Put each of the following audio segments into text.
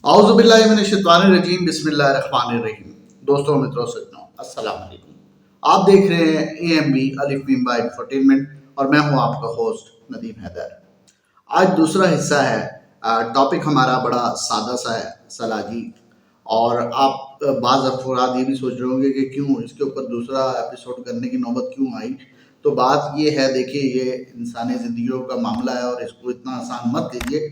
اعوذ باللہ من الشیطان الرجیم بسم اللہ الرحمن الرحیم۔ دوستوں متروں سجنوں السلام علیکم۔ آپ دیکھ رہے ہیں AMB الف میم با انفرٹینمنٹ اور میں ہوں آپ کا ہوسٹ ندیم حیدر۔ آج دوسرا حصہ ہے۔ ٹاپک ہمارا بڑا سادہ سا ہے، سلاجی، اور آپ بعض افراد یہ بھی سوچ رہے ہوں گے کہ کیوں اس کے اوپر دوسرا ایپیسوڈ کرنے کی نوبت کیوں آئی۔ تو بات یہ ہے، دیکھیے یہ انسانی زندگیوں کا معاملہ ہے اور اس کو اتنا آسان مت لیجیے،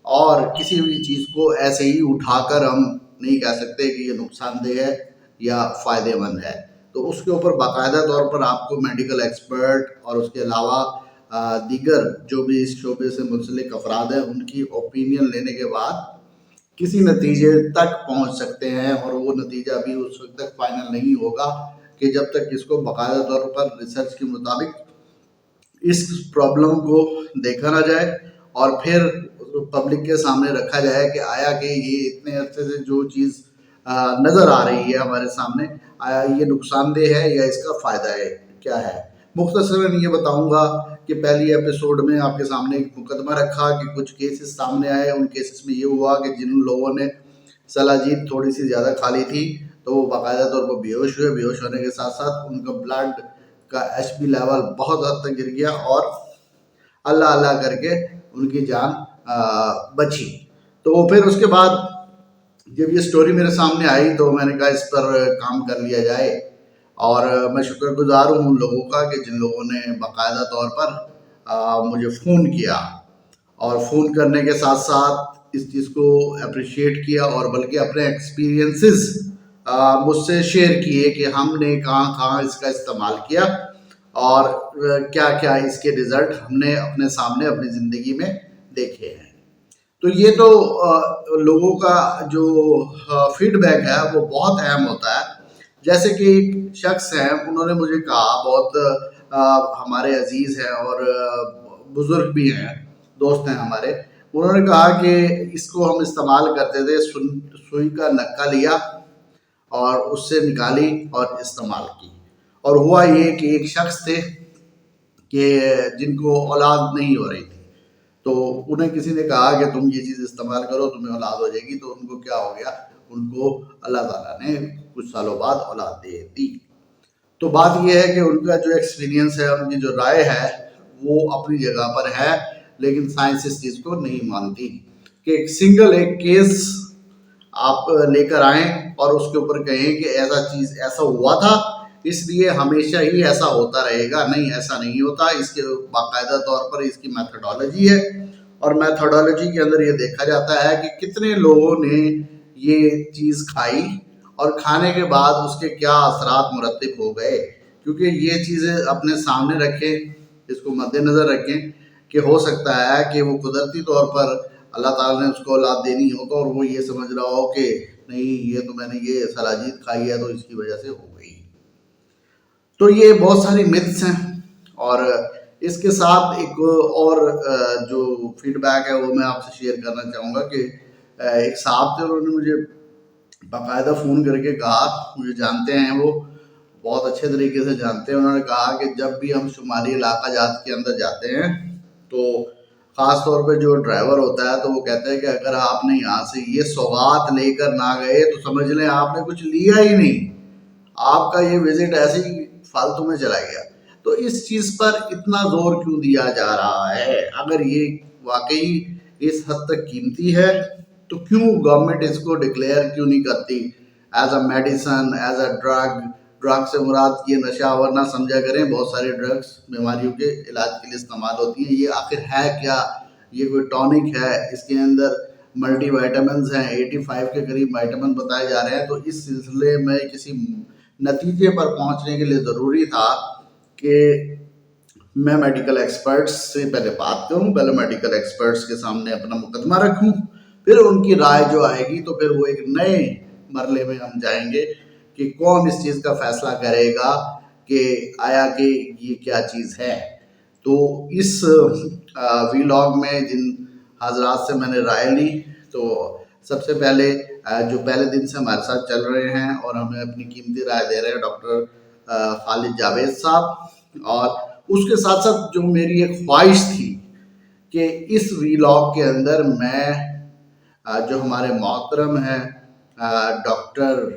اور کسی بھی چیز کو ایسے ہی اٹھا کر ہم نہیں کہہ سکتے کہ یہ نقصان دہ ہے یا فائدے مند ہے۔ تو اس کے اوپر باقاعدہ طور پر آپ کو میڈیکل ایکسپرٹ اور اس کے علاوہ دیگر جو بھی اس شعبے سے منسلک افراد ہیں ان کی اوپینین لینے کے بعد کسی نتیجے تک پہنچ سکتے ہیں، اور وہ نتیجہ بھی اس وقت تک فائنل نہیں ہوگا کہ جب تک اس کو باقاعدہ طور پر ریسرچ کے مطابق اس پرابلم کو دیکھا نہ جائے اور پھر پبلک کے سامنے رکھا جائے کہ آیا کہ یہ اتنے عرصے سے جو چیز نظر آ رہی ہے ہمارے سامنے، آیا یہ نقصان دہ ہے یا اس کا فائدہ ہے کیا ہے۔ مختصراً یہ بتاؤں گا کہ پہلی ایپیسوڈ میں آپ کے سامنے ایک مقدمہ رکھا کہ کچھ کیسز سامنے آئے۔ ان کیسز میں یہ ہوا کہ جن لوگوں نے سلاجید تھوڑی سی زیادہ کھا لی تھی تو وہ باقاعدہ طور پر بیہوش ہوئے، بیہوش ہونے کے ساتھ ساتھ ان کا بلڈ کا HB لیول بہت حد تک گر گیا اور اللہ اللہ کر کے ان کی جان بچی۔ تو پھر اس کے بعد جب یہ سٹوری میرے سامنے آئی تو میں نے کہا اس پر کام کر لیا جائے، اور میں شکر گزار ہوں ان لوگوں کا کہ جن لوگوں نے باقاعدہ طور پر مجھے فون کیا، اور فون کرنے کے ساتھ ساتھ اس چیز کو اپریشیٹ کیا، اور بلکہ اپنے ایکسپیرینسز مجھ سے شیئر کیے کہ ہم نے کہاں کہاں اس کا استعمال کیا اور کیا کیا اس کے رزلٹ ہم نے اپنے سامنے اپنی زندگی میں دیکھے ہیں۔ تو یہ تو لوگوں کا جو فیڈ بیک ہے وہ بہت اہم ہوتا ہے۔ جیسے کہ ایک شخص ہیں، انہوں نے مجھے کہا، بہت ہمارے عزیز ہیں اور بزرگ بھی ہیں، دوست ہیں ہمارے، انہوں نے کہا کہ اس کو ہم استعمال کرتے تھے، سوئی کا نکا لیا اور اس سے نکالی اور استعمال کی، اور ہوا یہ کہ ایک شخص تھے کہ جن کو اولاد نہیں ہو رہی تھی، تو انہیں کسی نے کہا کہ تم یہ چیز استعمال کرو تمہیں اولاد ہو جائے گی، تو ان کو کیا ہو گیا، ان کو اللہ تعالیٰ نے کچھ سالوں بعد اولاد دے دی۔ تو بات یہ ہے کہ ان کا جو ایکسپیرینس ہے، ان کی جو رائے ہے وہ اپنی جگہ پر ہے، لیکن سائنس اس چیز کو نہیں مانتی کہ ایک سنگل ایک کیس آپ لے کر آئیں اور اس کے اوپر کہیں کہ ایسا چیز ایسا ہوا تھا اس لیے ہمیشہ ہی ایسا ہوتا رہے گا۔ نہیں، ایسا نہیں ہوتا۔ اس کے باقاعدہ طور پر اس کی میتھڈالوجی ہے، اور میتھڈالوجی کے اندر یہ دیکھا جاتا ہے کہ کتنے لوگوں نے یہ چیز کھائی اور کھانے کے بعد اس کے کیا اثرات مرتب ہو گئے، کیونکہ یہ چیزیں اپنے سامنے رکھیں، اس کو مد نظر رکھیں کہ ہو سکتا ہے کہ وہ قدرتی طور پر اللہ تعالیٰ نے اس کو اولاد دینی ہو تو، اور وہ یہ سمجھ رہا ہو کہ نہیں یہ تو میں نے یہ سلاجید کھائی ہے تو اس کی وجہ سے ہو گئی۔ تو یہ بہت ساری متس ہیں، اور اس کے ساتھ ایک اور جو فیڈ بیک ہے وہ میں آپ سے شیئر کرنا چاہوں گا کہ ایک صاحب تھے، انہوں نے مجھے باقاعدہ فون کر کے کہا، مجھے جانتے ہیں، وہ بہت اچھے طریقے سے جانتے ہیں، انہوں نے کہا کہ جب بھی ہم شمالی علاقہ جات کے اندر جاتے ہیں تو خاص طور پہ جو ڈرائیور ہوتا ہے تو وہ کہتا ہے کہ اگر آپ نے یہاں سے یہ سوغات لے کر نہ گئے تو سمجھ لیں آپ نے کچھ لیا ہی نہیں، آپ کا یہ وزٹ ایسے ہی فالتو میں چلا گیا۔ تو اس چیز پر اتنا زور کیوں دیا جا رہا ہے؟ اگر یہ واقعی اس حد تک قیمتی ہے تو کیوں گورنمنٹ اس کو ڈکلیئر کیوں نہیں کرتی as a medicine, as a drug? Drug سے مراد یہ نشہ آور نہ سمجھا کریں، بہت سارے ڈرگس بیماریوں کے علاج کے لیے استعمال ہوتی ہیں۔ یہ آخر ہے کیا؟ یہ کوئی ٹونک ہے، اس کے اندر ملٹی وائٹامنز ہیں، 85 کے قریب وائٹامن بتائے جا رہے ہیں۔ تو اس سلسلے میں کسی نتیجے پر پہنچنے کے لیے ضروری تھا کہ میں میڈیکل ایکسپرٹس سے پہلے بات کروں، پہلے میڈیکل ایکسپرٹس کے سامنے اپنا مقدمہ رکھوں، پھر ان کی رائے جو آئے گی تو پھر وہ ایک نئے مرحلے میں ہم جائیں گے کہ کون اس چیز کا فیصلہ کرے گا کہ آیا کہ یہ کیا چیز ہے۔ تو اس ویلاگ میں جن حضرات سے میں نے رائے لی، تو سب سے پہلے جو پہلے دن سے ہمارے ساتھ چل رہے ہیں اور ہمیں اپنی قیمتی رائے دے رہے ہیں، ڈاکٹر خالد جاوید صاحب، اور اس کے ساتھ ساتھ جو میری ایک خواہش تھی کہ اس ویلاگ کے اندر میں جو ہمارے محترم ہیں ڈاکٹر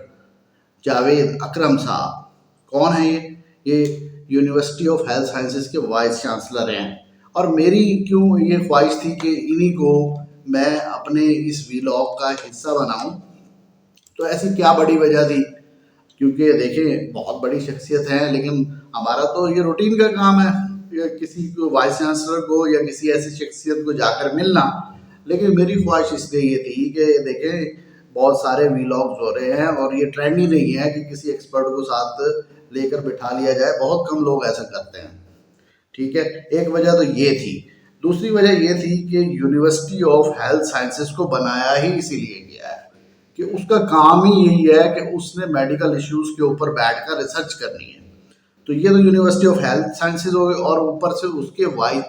جاوید اکرم صاحب. کون ہیں یہ یونیورسٹی آف ہیلتھ سائنسز کے وائس چانسلر ہیں. اور میری کیوں یہ خواہش تھی کہ انہی کو میں اپنے اس ویلاگ کا حصہ بناؤں. تو ایسی کیا بڑی وجہ تھی، کیونکہ دیکھیں بہت بڑی شخصیت ہیں، لیکن ہمارا تو یہ روٹین کا کام ہے کسی کو وائس چانسلر کو یا کسی ایسی شخصیت کو جا کر ملنا. لیکن میری خواہش اس لیے یہ تھی کہ دیکھیں بہت سارے ویلاگز ہو رہے ہیں اور یہ ٹرینڈ ہی نہیں ہے کہ کسی ایکسپرٹ کو ساتھ لے کر بٹھا لیا جائے. بہت کم لوگ ایسا کرتے ہیں. ٹھیک ہے، ایک وجہ تو یہ تھی. دوسری وجہ یہ تھی کہ یونیورسٹی آف ہیلتھ سائنسز کو بنایا ہی اسی لیے گیا ہے کہ اس کا کام ہی یہی ہے کہ اس نے میڈیکل ایشوز کے اوپر بیٹھ کر ریسرچ کرنی ہے. تو یہ تو یونیورسٹی آف ہیلتھ سائنسز ہو گئی، اور اوپر سے اس کے وائس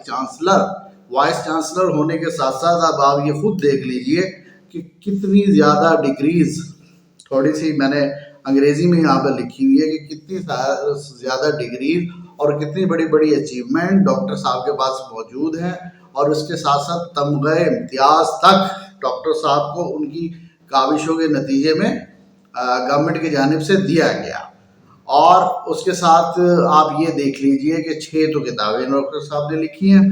چانسلر ہونے کے ساتھ ساتھ اب آپ یہ خود دیکھ لیجئے کہ کتنی زیادہ ڈگریز، تھوڑی سی میں نے انگریزی میں یہاں پہ لکھی ہوئی ہے کہ کتنی زیادہ ڈگریز اور کتنی بڑی بڑی اچیومنٹ ڈاکٹر صاحب کے پاس موجود ہیں. اور اس کے ساتھ ساتھ تمغہ امتیاز تک ڈاکٹر صاحب کو ان کی کاوشوں کے نتیجے میں گورنمنٹ کی جانب سے دیا گیا. اور اس کے ساتھ آپ یہ دیکھ لیجئے کہ 6 تو کتابیں ڈاکٹر صاحب نے لکھی ہیں.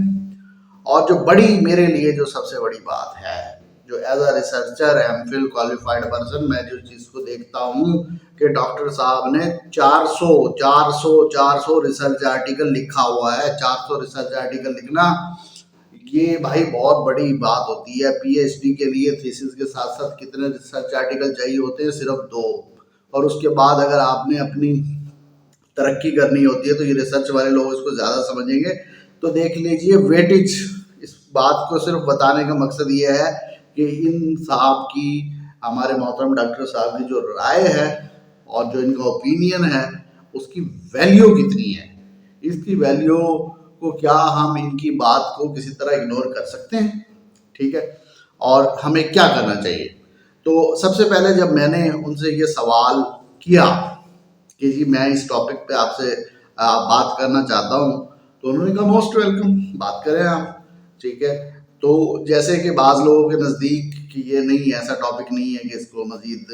اور جو بڑی میرے لیے جو سب سے بڑی بات ہے، جو as a researcher M Phil qualified person میں جو چیز کو دیکھتا ہوں کہ ڈاکٹر صاحب نے 400 ریسرچ آرٹیکل لکھا ہوا ہے. 400 ریسرچ آرٹیکل لکھنا یہ بھائی بہت بڑی بات ہوتی ہے. پی ایچ ڈی کے لیے تھیسس کے ساتھ ساتھ کتنے ریسرچ آرٹیکل چاہیے ہوتے ہیں؟ صرف 2. اور اس کے بعد اگر آپ نے اپنی ترقی کرنی ہوتی ہے تو یہ ریسرچ والے لوگ اس کو زیادہ سمجھیں گے. تو دیکھ لیجئے ویٹیج، اس بات کو صرف بتانے کا مقصد یہ ہے کہ ان صاحب کی، ہمارے محترم ڈاکٹر صاحب کی جو رائے ہے اور جو ان کا اوپینین ہے اس کی ویلیو کتنی ہے. اس کی ویلیو کو کیا ہم ان کی بات کو کسی طرح اگنور کر سکتے ہیں؟ ٹھیک ہے، اور ہمیں کیا کرنا چاہیے؟ تو سب سے پہلے جب میں نے ان سے یہ سوال کیا کہ جی میں اس ٹاپک پہ آپ سے بات کرنا چاہتا ہوں، تو انہوں نے کہا موسٹ ویلکم، بات کریں آپ. ٹھیک ہے، تو جیسے کہ بعض لوگوں کے نزدیک کہ یہ نہیں، ایسا ٹاپک نہیں ہے کہ اس کو مزید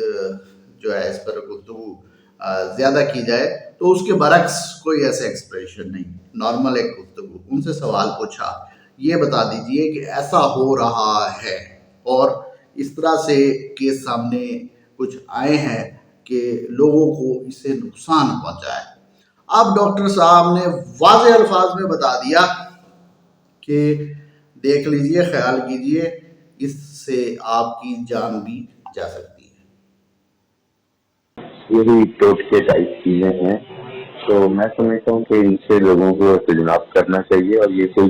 جو ہے اس پر گفتگو زیادہ کی جائے، تو اس کے برعکس کوئی ایسے ایکسپریشن نہیں، نارمل ایک گفتگو. ان سے سوال پوچھا، یہ بتا دیجئے کہ ایسا ہو رہا ہے اور اس طرح سے کیس سامنے کچھ آئے ہیں کہ لوگوں کو اس سے نقصان پہنچا ہے. اب ڈاکٹر صاحب نے واضح الفاظ میں بتا دیا کہ دیکھ لیجئے، خیال کیجئے، اس سے آپ کی جان بھی جا سکتی ہے. یہی ٹوٹکے ٹائپ چیزیں ہیں، تو میں سمجھتا ہوں کہ ان سے لوگوں کو اجتناب کرنا چاہیے. اور یہ کوئی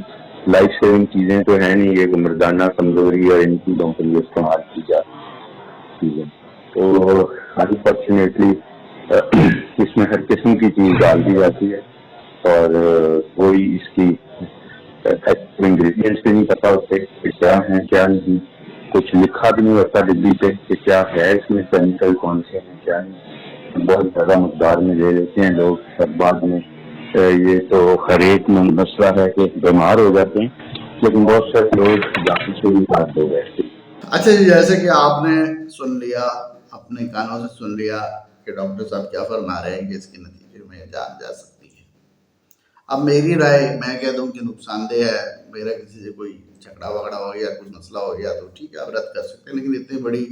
لائف سیونگ چیزیں تو ہیں نہیں، یہ مردانہ کمزوری اور ان چیزوں کے لیے استعمال کی جاتی ہے. تو انفارچونیٹلی اس میں ہر قسم کی چیز ڈال دی جاتی ہے اور کوئی اس کی انگریڈینٹس بھی نہیں پتا ہوتے کہ کیا ہیں کیا نہیں. کچھ لکھا بھی نہیں ہوتا ڈبی پہ کہ کیا ہے اس میں، کیمیکل کون سے ہیں کیا نہیں. بہت زیادہ مقدار میں لے لیتے ہیں لوگ، اور بعد میں یہ تو خیر ایک مسئلہ ہے کہ بیمار ہو جاتے ہیں، لیکن بہت سارے لوگ جان سے بھی ہاتھ دھو بیٹھتے ہیں. اچھا جی، جیسے کہ آپ نے سن لیا، اپنے کانوں سے سن لیا کہ ڈاکٹر صاحب کیا فرما رہے ہیں کہ اس کے نتیجے میں جان جا سکتی ہے. اب میری رائے میں کہہ دوں کہ نقصان دہ ہے. میرا کسی سے کوئی جھگڑا وگڑا ہو گیا، کچھ مسئلہ ہو گیا تو ٹھیک ہے آپ رد کر سکتے ہیں، لیکن اتنی بڑی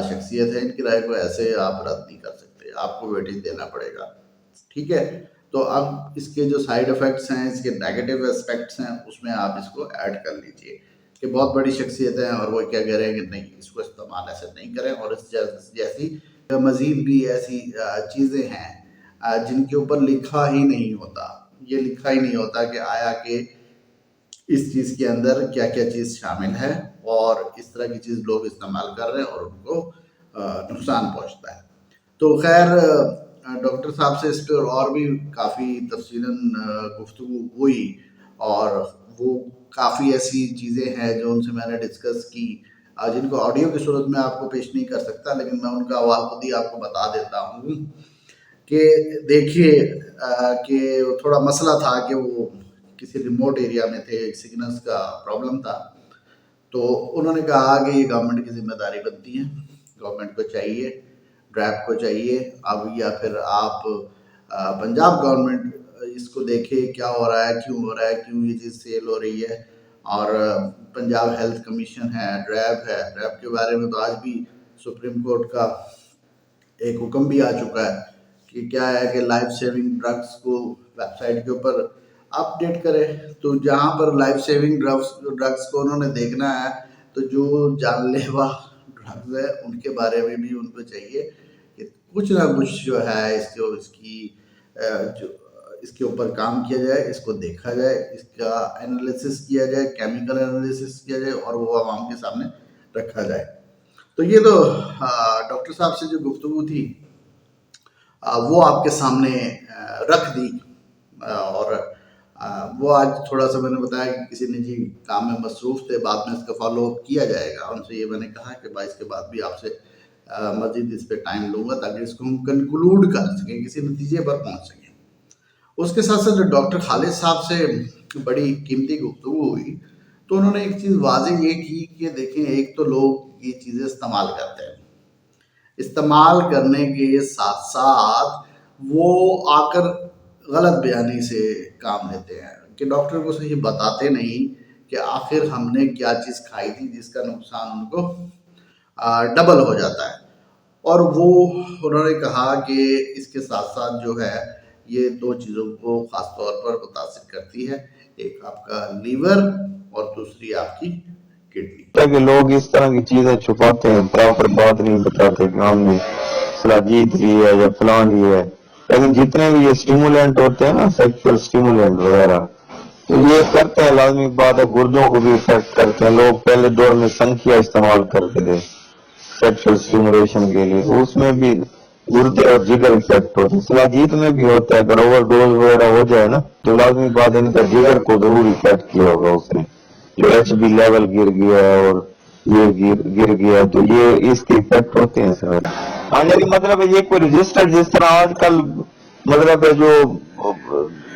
شخصیت ہے، ان کی رائے کو ایسے آپ رد نہیں کر سکتے، آپ کو ویٹیج دینا پڑے گا. ٹھیک ہے، تو اب اس کے جو سائیڈ افیکٹس ہیں، اس کے نیگیٹو اسپیکٹس ہیں، اس میں آپ اس کو ایڈ کر لیجئے کہ بہت بڑی شخصیت ہے اور وہ کیا کہہ رہے ہیں کہ نہیں، اس کو استعمال ایسے نہیں کریں. اور اس جیسی مزید بھی ایسی چیزیں ہیں جن کے اوپر لکھا ہی نہیں ہوتا. یہ لکھا ہی نہیں ہوتا کہ آیا کہ اس چیز کے اندر کیا کیا چیز شامل ہے، اور اس طرح کی چیز لوگ استعمال کر رہے ہیں اور ان کو نقصان پہنچتا ہے. تو خیر ڈاکٹر صاحب سے اس پہ اور بھی کافی تفصیلاً گفتگو ہوئی، اور وہ کافی ایسی چیزیں ہیں جو ان سے میں نے ڈسکس کی، جن کو آڈیو کی صورت میں آپ کو پیش نہیں کر سکتا، لیکن میں ان کا حوالہ خود ہی آپ کو بتا دیتا ہوں کہ دیکھیے کہ تھوڑا مسئلہ تھا کہ وہ کسی ریموٹ ایریا میں تھے، ایک سگنلز کا پرابلم تھا. تو انہوں نے کہا کہ یہ گورنمنٹ کی ذمہ داری بنتی ہے، گورنمنٹ کو چاہیے، ڈرائب کو چاہیے اب، یا پھر آپ پنجاب گورنمنٹ اس کو دیکھے کیا ہو رہا ہے، کیوں ہو رہا ہے، کیوں یہ چیز سیل ہو رہی ہے. اور پنجاب ہیلتھ کمیشن ہے، ڈریب کے بارے میں تو آج بھی سپریم کورٹ کا ایک حکم بھی آ چکا ہے کہ کیا ہے کہ لائف سیونگ ڈرگس کو ویب سائٹ کے اوپر اپڈیٹ کرے. تو جہاں پر لائف سیونگ ڈرگس کو انہوں نے دیکھنا ہے، تو جو جان لیوا ڈرگز ہے ان کے بارے میں بھی ان کو چاہیے کہ کچھ نہ کچھ جو ہے اس کے اوپر کام کیا جائے، اس کو دیکھا جائے، اس کا انالیسس کیا جائے، کیمیکل انالیسس کیا جائے اور وہ عوام کے سامنے رکھا جائے. تو یہ تو ڈاکٹر صاحب سے جو گفتگو تھی وہ آپ کے سامنے رکھ دی، اور وہ آج تھوڑا سا میں نے بتایا کہ کسی نجی کام میں مصروف تھے، بعد میں اس کا فالو اپ کیا جائے گا. ان سے یہ میں نے کہا کہ 22 کے بعد بھی آپ سے مزید اس پہ ٹائم لوں گا تاکہ اس کو ہم کنکلوڈ کر سکیں، کسی نتیجے پر پہنچ سکیں. اس کے ساتھ ساتھ جو ڈاکٹر خالد صاحب سے بڑی قیمتی گفتگو ہوئی تو انہوں نے ایک چیز واضح یہ کی کہ دیکھیں، ایک تو لوگ یہ چیزیں استعمال کرتے ہیں، استعمال کرنے کے ساتھ ساتھ وہ آ کر غلط بیانی سے کام لیتے ہیں کہ ڈاکٹر کو صحیح بتاتے نہیں کہ آخر ہم نے کیا چیز کھائی تھی جس کا نقصان ان کو ڈبل ہو جاتا ہے. اور وہ انہوں نے کہا کہ اس کے ساتھ ساتھ جو ہے یہ دو چیزوں کو خاص طور پر متاثر کرتی ہے، ایک آپ کا لیور اور دوسری آپ کی کڈنی. کہ لوگ اس طرح کی چیزیں چھپاتے ہیں، پراپر بات نہیں بتاتے کہ ہم نے سلاجیت لی ہے یا فلان لی ہے. لیکن جتنے بھی یہ اسٹیمولینٹ ہوتے ہیں نا، سیکشل اسٹیمولینٹ وغیرہ، تو یہ کرتے ہیں، لازمی بات ہے گردوں کو بھی افیکٹ کرتے ہیں. لوگ پہلے دور میں سنکھیا استعمال کرتے تھے سیکشل اسٹیمولیشن کے لیے، اس میں بھی گردے اور جگر افیکٹ ہوتے ہیں. سلاجیت میں بھی ہوتا ہے، اگر اوور ڈوز وغیرہ ہو جائے نا تو لازمی بات ہے ان کا جگر کو ضرور افیکٹ کیا ہوگا اس نے، جو ایچ بی لیول گر گیا ہے اور یہ گر گیا، تو یہ اس کے افیکٹ ہوتے ہیں سر. آنے کا مطلب ہے یہ کوئی رجسٹر، جس طرح آج کل مطلب ہے جو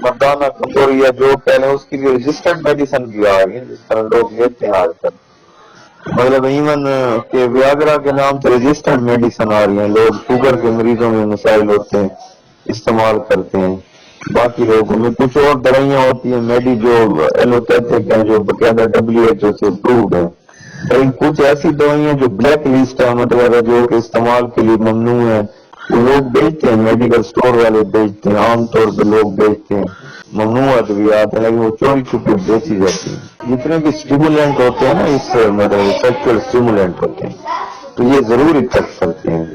مردانہ کمزوری ہے جو پہلے اس کی رجسٹرڈ میڈیسن بھی آ گئی، جس طرح لوگ لیتے ہیں آج کل. مطلب ایون کہ ویاگرا کے نام سے رجسٹرڈ میڈیسن آ رہی ہیں، لوگ شوگر کے مریضوں میں مسائل ہوتے ہیں استعمال کرتے ہیں. باقی لوگوں میں کچھ اور دوائیاں ہوتی ہیں میڈی جو ایلوپیتھک ہیں، جو باقاعدہ WHO سے اپرووڈ ہیں. لیکن کچھ ایسی دوائیاں جو بلیک لسٹ ہے، مطلب جو کہ استعمال کے لیے ممنوع ہے، وہ لوگ بیچتے ہیں، میڈیکل سٹور والے بیچتے ہیں، عام طور پہ لوگ بیچتے ہیں. ممنوع ادویات ہیں لیکن وہ چوری چھپے بیچی جاتی ہیں. جتنے بھی اسٹیمولینٹ ہوتے ہیں نا، اس مطلب سیکشل اسٹیمولینٹ ہوتے ہیں، تو یہ ضرور افیکٹ کرتے ہیں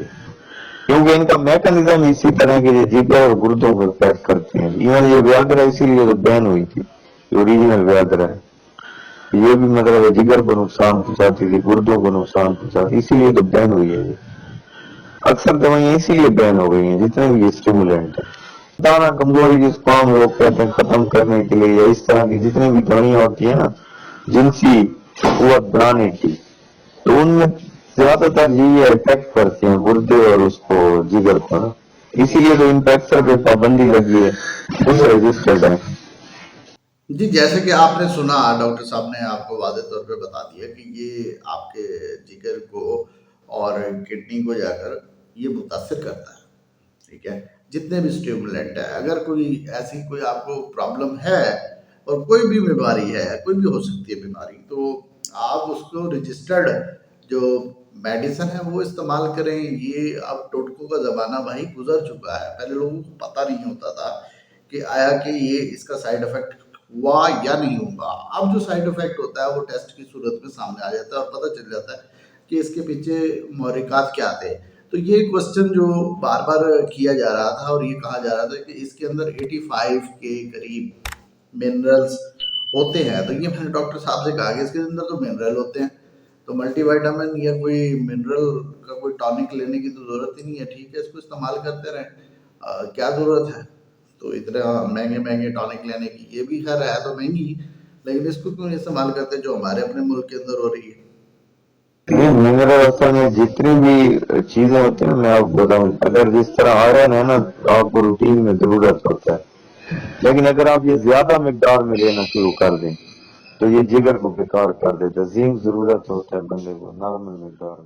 کیونکہ ان کا میکنزم اسی طرح کے جگر اور گردوں کو افیکٹ کرتے ہیں. ایون یہ ویاگرا اسی لیے تو بین ہوئی تھی، جو اوریجنل ویاگرا ہے، یہ بھی مطلب جگر کو نقصان پہنچاتی تھی، گردوں کو نقصان پہنچاتی، اسی لیے تو بین ہوئی ہے. اکثر دوائیاں اسی لیے بین ہو گئی ہیں جتنے بھی اسٹیمولینٹ ہیں. دانا کمزوری جس کو ہم لوگ کہتے ہیں ختم کرنے کے لیے، یا اس طرح کی جتنی بھی دوائیاں ہوتی ہیں نا جنسی قوت بڑھانے کی، تو ان میں زیادہ تر یہ افیکٹ کرتے ہیں گردے اور اس کو جگر پر. اسی لیے تو انفیکشن پہ پابندی لگی ہے، اس رجسٹرڈ ہے. جی، جیسے کہ آپ نے سنا، ڈاکٹر صاحب نے آپ کو واضح طور پہ بتا دیا کہ یہ آپ کے جگر کو اور کڈنی کو جا کر یہ متاثر کرتا ہے. ٹھیک ہے، جتنے بھی اسٹیمولینٹ ہے، اگر کوئی ایسی کوئی آپ کو پرابلم ہے اور کوئی بھی بیماری ہے، کوئی بھی ہو سکتی ہے بیماری، تو آپ اس کو رجسٹرڈ جو میڈیسن ہے وہ استعمال کریں. یہ اب ٹوٹکوں کا زمانہ بھائی گزر چکا ہے. پہلے لوگوں کو پتہ نہیں ہوتا تھا کہ آیا کہ یہ اس کا سائیڈ افیکٹ ہوا یا نہیں ہوگا. اب جو سائیڈ افیکٹ ہوتا ہے وہ ٹیسٹ کی صورت میں سامنے آ جاتا ہے اور پتہ چل جاتا ہے کہ اس کے پیچھے محرکات کیا تھے. تو یہ کوسچن جو بار بار کیا جا رہا تھا اور یہ کہا جا رہا تھا کہ اس کے اندر 85 کے قریب منرلز ہوتے ہیں. تو یہ میں نے ڈاکٹر صاحب سے کہا کہ اس کے اندر تو منرل ہوتے ہیں، تو ملٹی وائٹامن یا کوئی منرل کا کوئی ٹانک لینے کی تو ضرورت ہی نہیں ہے. ٹھیک ہے، اس کو استعمال کرتے رہیں، کیا ضرورت ہے تو اتنا مہنگے مہنگے ٹانک لینے کی. یہ بھی خیر ہے تو مہنگی، لیکن اس کو کیوں نہیں استعمال کرتے جو ہمارے اپنے ملک کے اندر ہو رہی ہے. منرل اصل میں جتنی بھی چیزیں ہوتی ہیں میں آپ کو بتاؤں، اگر جس طرح آئرن ہے نا آپ کو روٹین میں ضرورت ہوتا ہے، لیکن اگر آپ یہ زیادہ مقدار میں لینا شروع کر دیں تو یہ جگر کو بیکار کر دیتا ہے. زنک ضرورت ہوتا ہے بندے کو نارمل مقدار میں.